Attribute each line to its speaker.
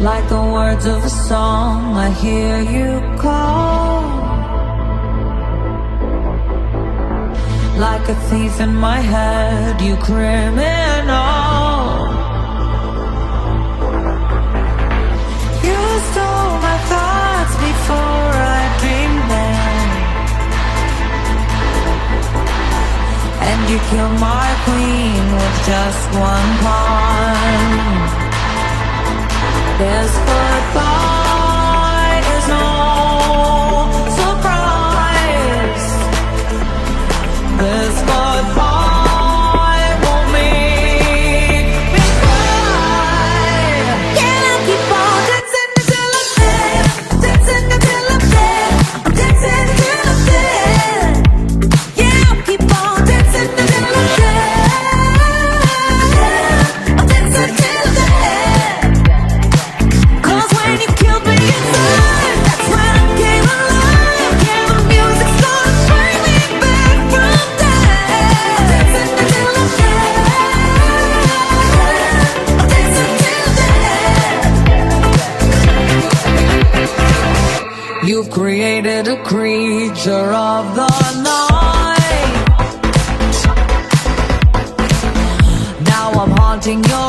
Speaker 1: Like the words of a song, I hear you call. Like a thief in my head, you criminal. You stole my thoughts before I dreamed them, and you killed my queen with just one pawn. This goodbye is no surprise. This goodbye won't make me cry. Can I keep on dancing until I'm dead? Dancing until I'm dead. I'm dancing until I'm dead. Yeah, I'll keep on dancing until I'm dead. I'm dancing till I'm dead. When you killed me inside, that's when I came alive. Yeah, the music started bringing me back from death. Dancing until I'm dead. Dancing till dead. You've created a creature of the night. Now I'm haunting your